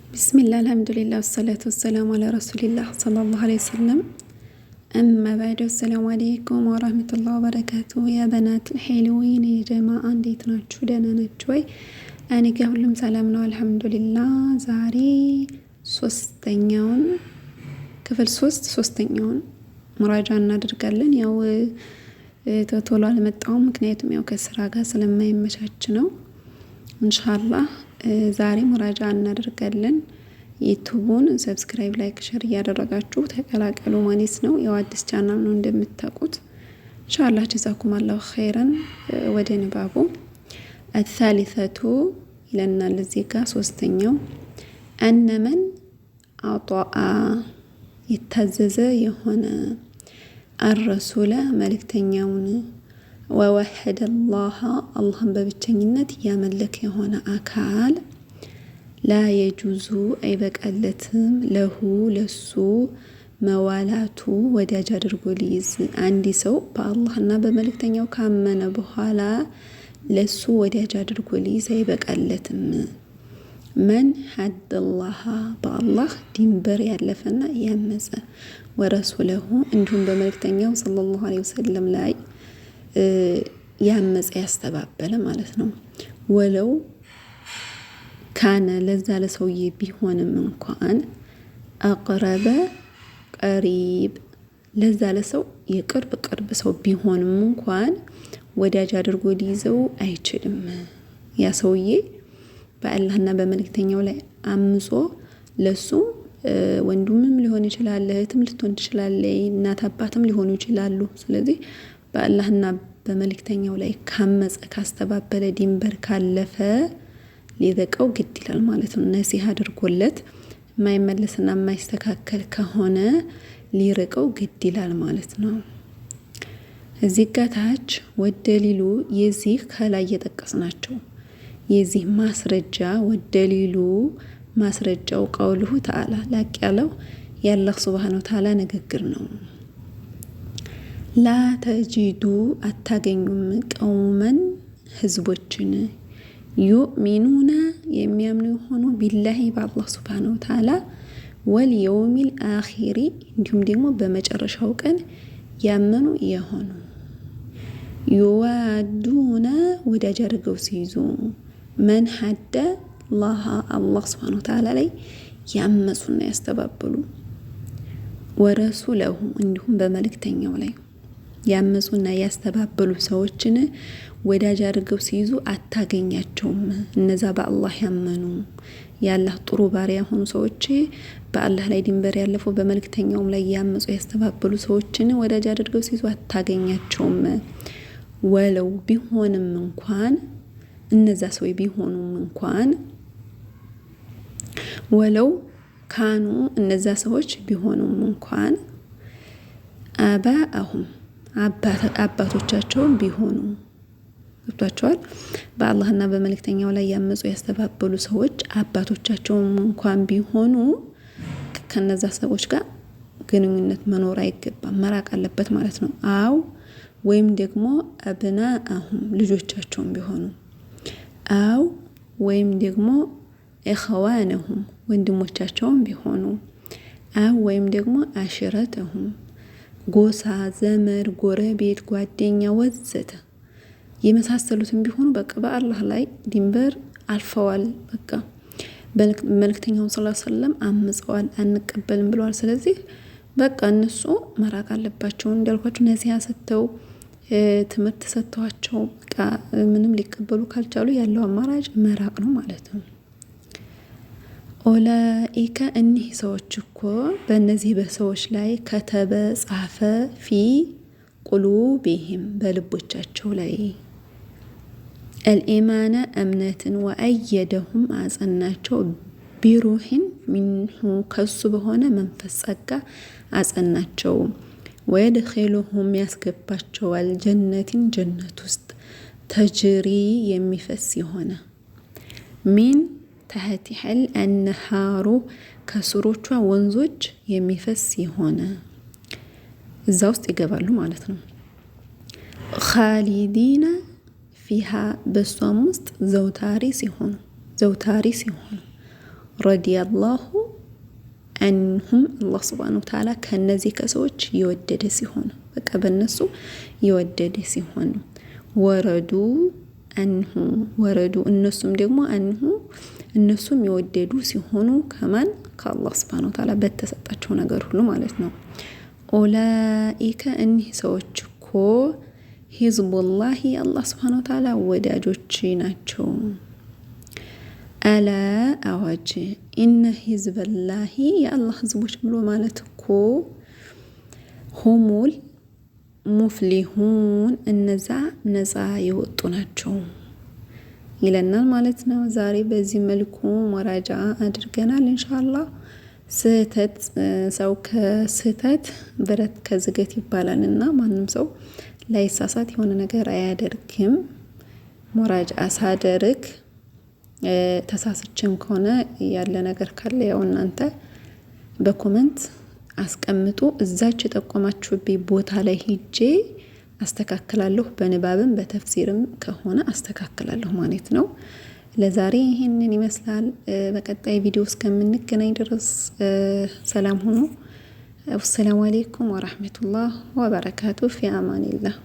ቢስሚላህ አልሐምዱሊላህ ወሰላቱ ወሰላሙ አላ ረሱሊላህ ሰለላሁ ዐለይሂ ወሰለም። አማ ባዕድ አሰላሙ አለይኩም ወራህመቱላሂ ወበረካቱ። ያ በናት ሄልዊን የጀማ እንዴት ናችሁ? ደህና ናችሁ ወይ? እኔ ጋር ሁሉም ሰላም ነው አልሐምዱሊላህ። ዛሬ ክፍል ሶስተኛውን ሙራጃ እናደርጋለን። ያው ቶሎ አልመጣሁም፣ ምክንያቱም ያው ከስራ ጋር ስለማይመቻች ነው። ኢንሻአላህ ዛሬ ሙራጃ እናደርጋለን። ዩቲዩቡን ሰብስክራይብ፣ ላይክ፣ ሼር እያደረጋችሁ ተቀላቀሉ ማለት ነው። ያው አዲስ ቻናል ነው እንደምታውቁት። ኢንሻአላህ ጀዛኩም አላሁ ኸይረን። ወደ ንባቡ الثالثة ይለናል እዚህ ጋር ሶስተኛው አነመን አጧአ የታዘዘ የሆነ አረሱለ መልእክተኛውን ወወሐደ አላህን በብቸኝነት ያመለከ የሆነ አካል ላ የጁዙ አይበቃለትም ለሁ ለሱ መዋላቱ ወዳጅ አድርጎ ሊይዝ። አንድ ሰው በአላህና በመልእክተኛው ካመነ በኋላ ለሱ ወዳጅ አድርጎ ሊይዝ አይበቃለትም። መን ሐደላህ በአላህ ድንበር ያለፈና ያመፀ ወረሱለሁ እንዲሁም በመልእክተኛው ሰለላሁ ዐለይሂ ወሰለም ላይ ያመፀ ያስተባበለ ማለት ነው። ወለው ካነ ለዛ ለሰውዬ ቢሆንም እንኳን አቅረበ ቀሪብ ለዛ ለሰው የቅርብ ሰው ቢሆንም እንኳን ወዳጅ አድርጎ ሊይዘው አይችልም። ያ ሰውዬ በአላህና በመልእክተኛው ላይ አምጾ ለሱ ወንድምም ሊሆን ይችላል፣ እህትም ልትሆን ትችላለች፣ እናት አባትም ሊሆኑ ይችላሉ። ስለዚህ በአላህና በመልእክተኛው ላይ ካመፀ ካስተባበለ ድንበር ካለፈ ሊበቀው ግድ ይላል ማለት ነው። ነሲህ አድርጎለት የማይመለስና የማይስተካከል ከሆነ ሊርቀው ግድ ይላል ማለት ነው። እዚህ ጋር ታች ወደሊሉ የዚህ ከላይ የጠቀስናቸው የዚህ ማስረጃ ወደሊሉ ማስረጃው ቀውሉሁ ተዓላ ላቅ ያለው የአላህ ሱብሃነሁ ወተዓላ ንግግር ነው። ላ ተጂዱ አታገኙም ቀውመን ህዝቦችን ዩእሚኑና የሚያምኑ የሆኑ ቢላሂ በአላህ ሱብሃነሁ ወተዓላ ወልየውሚል አኺሪ እንዲሁም ደግሞ በመጨረሻው ቀን ያመኑ የሆኑ ዩዋዱና ወዳጅ አድርገው ሲይዙ መን ሐደ አላህ ሱብሃነሁ ወተዓላ ላይ ያመፁና ያስተባበሉ ወረሱለሁ እንዲሁም በመልእክተኛው ላይ ያመፁና ያስተባበሉ ሰዎችን ወዳጅ አድርገው ሲይዙ አታገኛቸውም። እነዛ በአላህ ያመኑ የአላህ ጥሩ ባሪያ የሆኑ ሰዎች በአላህ ላይ ድንበር ያለፉ በመልእክተኛውም ላይ ያመፁ ያስተባበሉ ሰዎችን ወዳጅ አድርገው ሲይዙ አታገኛቸውም። ወለው ቢሆንም እንኳን እነዛ ሰዎች ቢሆኑም እንኳን ወለው ካኑ እነዛ ሰዎች ቢሆኑም እንኳን አባአሁም አባቶቻቸውን ቢሆኑ ገብቷቸዋል። በአላህና በመልእክተኛው ላይ ያመፁ ያስተባበሉ ሰዎች አባቶቻቸውም እንኳን ቢሆኑ ከነዛ ሰዎች ጋር ግንኙነት መኖር አይገባም፣ መራቅ አለበት ማለት ነው። አው ወይም ደግሞ አብናአሁም ልጆቻቸውን ቢሆኑ አው ወይም ደግሞ ኢኽዋነሁም ወንድሞቻቸውን ቢሆኑ አው ወይም ደግሞ አሽረተሁም ጎሳ፣ ዘመድ፣ ጎረቤት፣ ጓደኛ ወዘተ የመሳሰሉትን ቢሆኑ በቃ በአላህ ላይ ድንበር አልፈዋል። በቃ መልእክተኛውን ሰለላሁ ዐለይሂ ወሰለም አምፀዋል፣ አንቀበልም ብለዋል። ስለዚህ በቃ እነሱ መራቅ አለባቸው። እንዳልኳቸው ነሲሃ ሰጥተው ትምህርት ሰጥተዋቸው በቃ ምንም ሊቀበሉ ካልቻሉ ያለው አማራጭ መራቅ ነው ማለት ነው። ኦላኢከ እኒህ ሰዎች እኮ በእነዚህ በሰዎች ላይ ከተበ ጻፈ ፊ ቁሉቢሂም በልቦቻቸው ላይ አልኢማነ እምነትን ወአየደሁም አጸናቸው ቢሩሂን ሚንሁ ከሱ በሆነ መንፈስ ጸጋ አጸናቸው። ወየድኺሉሁም ያስገባቸዋል ጀነትን ጀነት ውስጥ ተጅሪ የሚፈስ የሆነ ሚን ተህቲሐል አንሃሩ ከስሮቿ ወንዞች የሚፈስ የሆነ እዛ ውስጥ ይገባሉ ማለት ነው። ኻሊዲና ፊሃ በሷም ውስጥ ዘውታሪ ሲሆኑ ረዲየላሁ አንሁም አላህ ሱብሓነሁ ወተዓላ ከነዚህ ከሰዎች የወደደ ሲሆን በቃ በእነሱ የወደደ ሲሆን ወረዱ አንሁ ወረዱ እነሱም ደግሞ አንሁ እነሱም የወደዱ ሲሆኑ ከማን ከአላህ ሱብሓነሁ ወተዓላ በተሰጣቸው ነገር ሁሉ ማለት ነው። ኡላኢከ እኒህ ሰዎች እኮ ሂዝቡላሂ አላህ ሱብሓነሁ ወተዓላ ወዳጆች ናቸው። አላ አዋጅ ኢነ ሂዝበላሂ የአላህ ህዝቦች ብሎ ማለት እኮ ሁሙል ሙፍሊሁን እነዛ ነፃ የወጡ ናቸው ይለናል ማለት ነው። ዛሬ በዚህ መልኩ መራጃ አድርገናል። ኢንሻአላህ ስህተት ሰው ከስህተት ብረት ከዝገት ይባላል እና ማንም ሰው ላይሳሳት የሆነ ነገር አያደርግም። መራጃ ሳደርግ ተሳስቼም ከሆነ ያለ ነገር ካለ ያው እናንተ በኮሜንት አስቀምጡ። እዛች የጠቆማችሁብኝ ቦታ ላይ ሂጄ አስተካክላለሁ። በንባብም በተፍሲርም ከሆነ አስተካክላለሁ ማለት ነው። ለዛሬ ይሄንን ይመስላል። በቀጣይ ቪዲዮ እስከምንገናኝ ድረስ ሰላም ሁኑ። ወሰላሙ አለይኩም ወራህመቱላህ ወበረካቱ። ፊ አማኒላህ